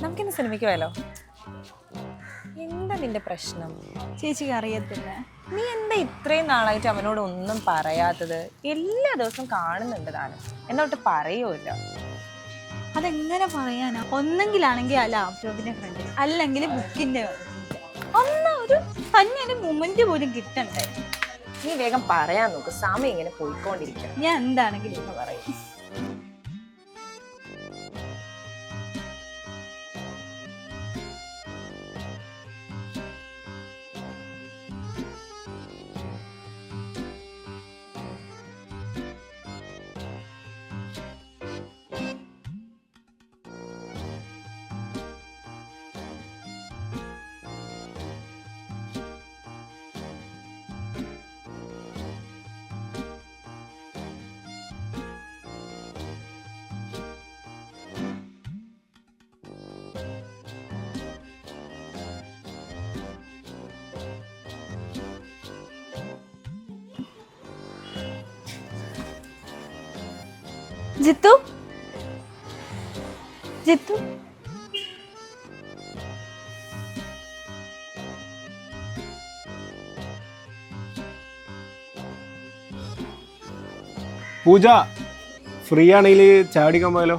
നമുക്കിന്ന് സിനിമയ്ക്ക് പോയാലോ? എന്താ നിന്റെ പ്രശ്നം? ചേച്ചിക്ക് അറിയത്തില്ല. നീ എന്താ ഇത്രയും നാളായിട്ട് അവനോട് ഒന്നും പറയാത്തത്? എല്ലാ ദിവസവും കാണുന്നുണ്ട് താനും, എന്നോട്ട് പറയുമില്ല. അതെങ്ങനെ പറയാനാ? ഒന്നെങ്കിലാണെങ്കിൽ ആ ലാപ്ടോപ്പിന്റെ ഫ്രണ്ടിൽ, അല്ലെങ്കിൽ ബുക്കിന്റെ ഒന്ന് ഒരു തന്നെ ഒരു മൊമെന്റ് പോലും കിട്ടണ്ടേ. നീ വേഗം പറയാൻ നോക്ക്, സമയം ഇങ്ങനെ പോയിക്കൊണ്ടിരിക്കണം. ഞാൻ എന്താണെങ്കിലും ഇപ്പൊ പറയും. ജിത്തു, ജിത്തു, പൂജ ഫ്രീ ആണെങ്കിൽ ചാടിക്കാൻ പോയാലോ?